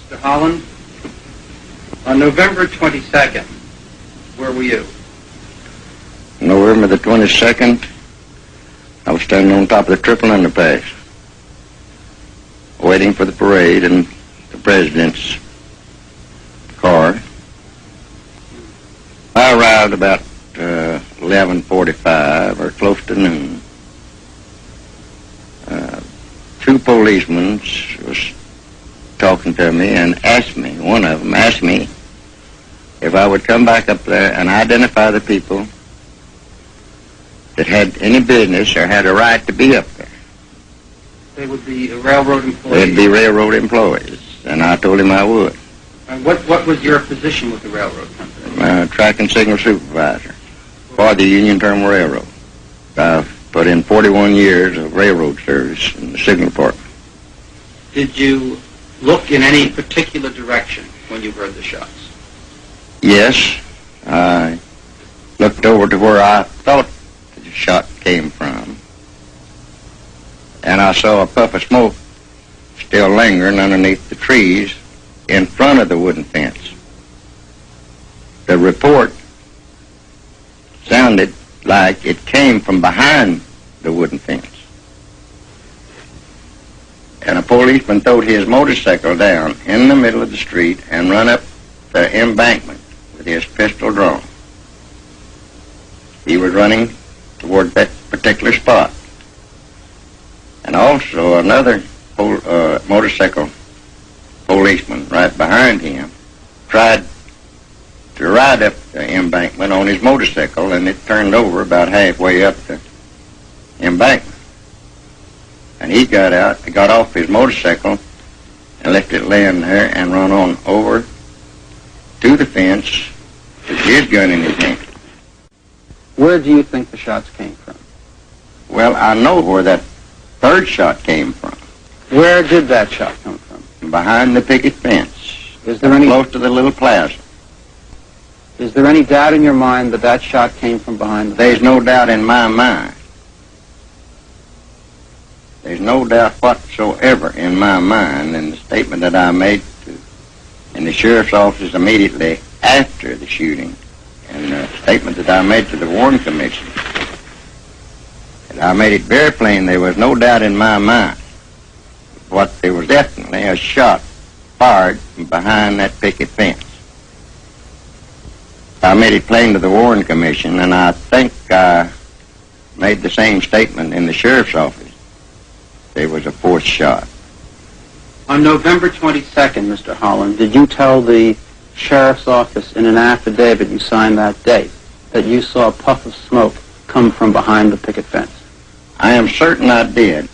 Mr. Holland, on November 22nd, where were you? November the 22nd, I was standing on top of the triple underpass, waiting for the parade and the president's car. I arrived about 11:45 or close to noon. Two policemen was talking to me and asked me, one of them asked me if I would come back up there and identify the people that had any business or had a right to be up there. They would be railroad employees? They'd be railroad employees, and I told him I would. And what was your position with the railroad company? Track and Signal Supervisor for the Union Terminal Railroad. I've put in 41 years of railroad service in the signal department. Did you look in any particular direction when you heard the shots? Yes. I looked over to where I thought the shot came from, and I saw a puff of smoke still lingering underneath the trees in front of the wooden fence. The report sounded like it came from behind the wooden fence. And a policeman throwed his motorcycle down in the middle of the street and run up the embankment with his pistol drawn. He was running toward that particular spot. And also another motorcycle policeman right behind him tried to ride up the embankment on his motorcycle, and it turned over about halfway up the embankment. And he got out, got off his motorcycle and left it laying there and run on over to the fence with his gun in his hand. Where do you think the shots came from? Well, I know where that third shot came from. Where did that shot come from? Behind the picket fence. Is there any close to the little plaza? Is there any doubt in your mind that that shot came from behind the fence? There's no doubt in my mind. There's no doubt whatsoever in my mind in the statement that I made in the sheriff's office immediately after the shooting, and the statement that I made to the Warren Commission. And I made it very plain there was no doubt in my mind. There was definitely a shot fired from behind that picket fence. I made it plain to the Warren Commission, and I think I made the same statement in the sheriff's office. There was a fourth shot. On November 22nd, Mr. Holland, did you tell the sheriff's office in an affidavit you signed that day that you saw a puff of smoke come from behind the picket fence? I am certain I did.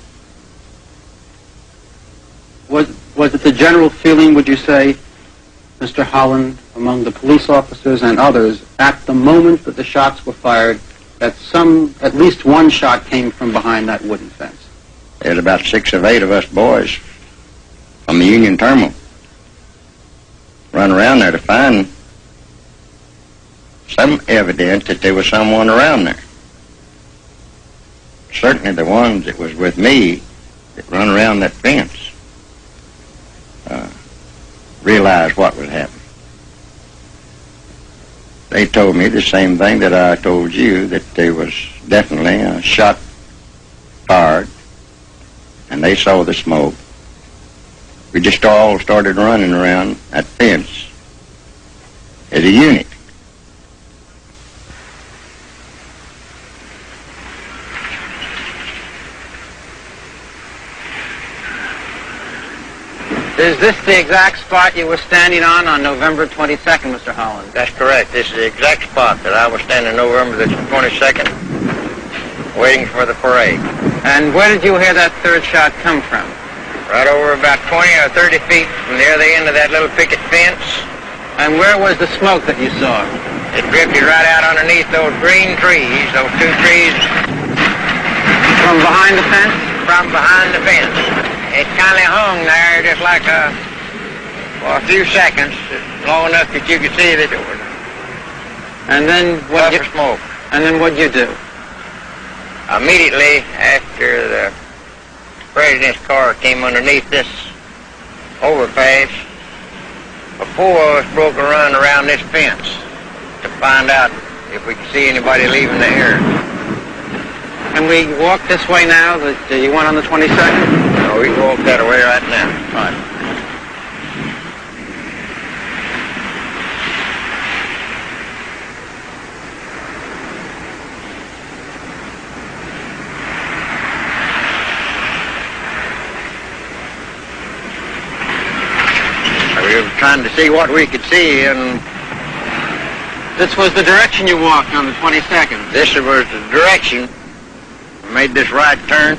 Was it the general feeling, would you say, Mr. Holland, among the police officers and others, at the moment that the shots were fired, that at least one shot came from behind that wooden fence? There's about 6 or 8 of us boys from the Union Terminal run around there to find some evidence that there was someone around there. Certainly the ones that was with me that run around that fence realized what was happening. They told me the same thing that I told you, that there was definitely a shot fired, and they saw the smoke. We just all started running around that fence as a unit. Is this the exact spot you were standing on November 22nd, Mr. Holland? That's correct. This is the exact spot that I was standing November the 22nd, waiting for the parade. And where did you hear that third shot come from? Right over about 20 or 30 feet from the other end of that little picket fence. And where was the smoke that you saw? It drifted right out underneath those green trees, those 2 trees. From behind the fence? From behind the fence. It kind of hung there just like for a few seconds, long enough that you could see that it was and then what smoke. And then what'd you do? Immediately after the president's car came underneath this overpass, Before us broke a run around this fence to find out if we could see anybody leaving the area. And we walk this way now that you went on the 22nd? No, we can walk that way right now. Right. We were trying to see what we could see, and This was the direction you walked on the 22nd? this was the direction. We made this right turn.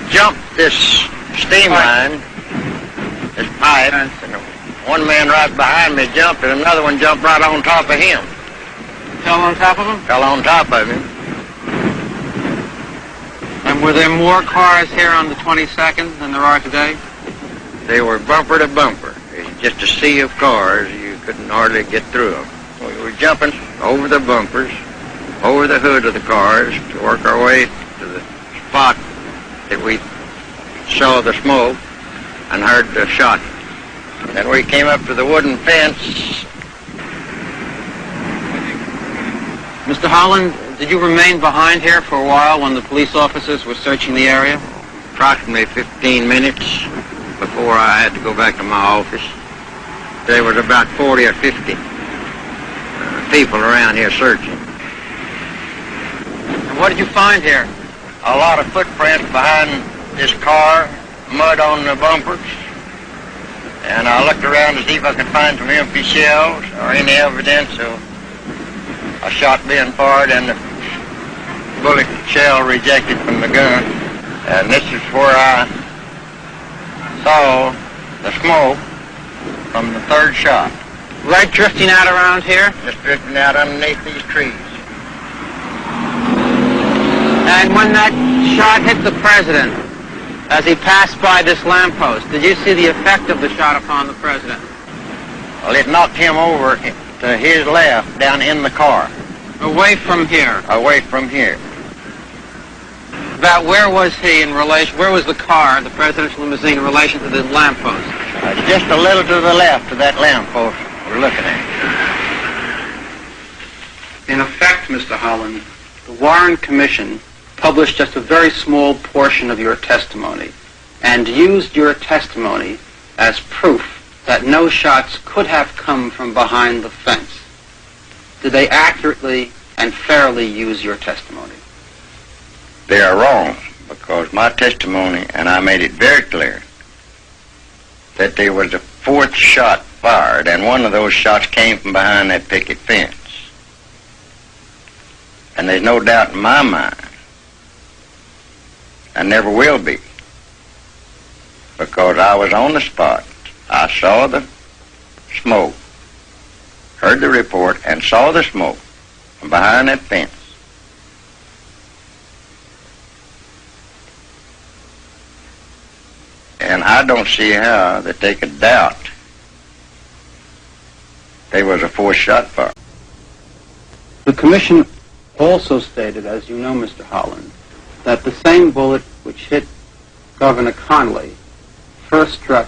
Jumped this steam line, this pipe, and one man right behind me jumped, and another one jumped right on top of him. Fell on top of him? Fell on top of him. And were there more cars here on the 22nd than there are today? They were bumper to bumper. It was just a sea of cars. You couldn't hardly get through them. We were jumping over the bumpers, over the hood of the cars to work our way to the spot that we saw the smoke and heard the shot. Then we came up to the wooden fence. Mr. Holland, did you remain behind here for a while when the police officers were searching the area? Approximately 15 minutes before I had to go back to my office. There was about 40 or 50 people around here searching. And what did you find here? A lot of footprints behind this car, mud on the bumpers, and I looked around to see if I could find some empty shells or any evidence of a shot being fired and the bullet shell rejected from the gun. And this is where I saw the smoke from the third shot. Lead drifting out around here? Just drifting out underneath these trees. And when that shot hit the president, as he passed by this lamppost, did you see the effect of the shot upon the president? Well, it knocked him over to his left down in the car. Away from here? Away from here. About where was he in relation, where was the car, the presidential limousine, in relation to the lamppost? Just a little to the left of that lamppost we're looking at. In effect, Mr. Holland, the Warren Commission published just a very small portion of your testimony and used your testimony as proof that no shots could have come from behind the fence. Did they accurately and fairly use your testimony? They are wrong, because my testimony, and I made it very clear, that there was a fourth shot fired, and one of those shots came from behind that picket fence. And there's no doubt in my mind, and never will be, because I was on the spot. I saw the smoke, heard the report, and saw the smoke from behind that fence. And I don't see how that they could doubt there was a fourth shot fired. The Commission also stated, as you know, Mr. Holland, that the same bullet which hit Governor Connally first struck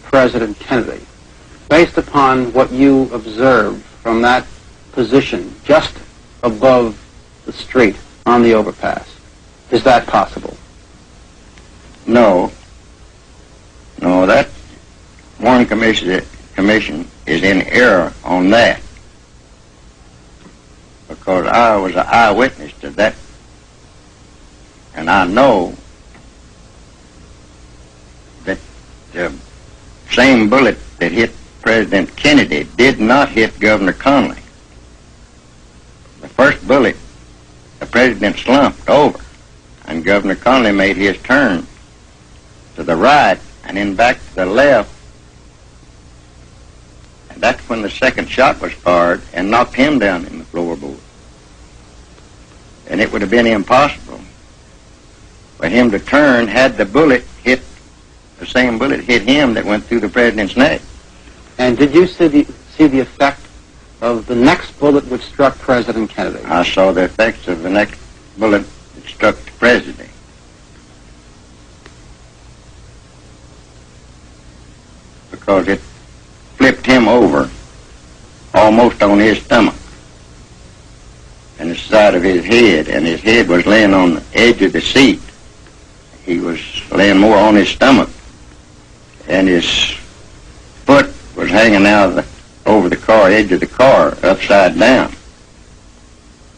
President Kennedy. Based upon what you observed from that position just above the street on the overpass, is that possible? No. No, that Warren Commission is in error on that, because I was an eyewitness to that, and I know that the same bullet that hit President Kennedy did not hit Governor Connally. The first bullet, the president slumped over, and Governor Connally made his turn to the right and then back to the left. And that's when the second shot was fired and knocked him down in the floorboard. And it would have been impossible for him to turn had the same bullet hit him that went through the president's neck. And did you see the effect of the next bullet which struck President Kennedy? I saw the effects of the next bullet that struck the president. Because it flipped him over almost on his stomach and the side of his head, and his head was laying on the edge of the seat. He was laying more on his stomach, and his foot was hanging out over the car, edge of the car, upside down.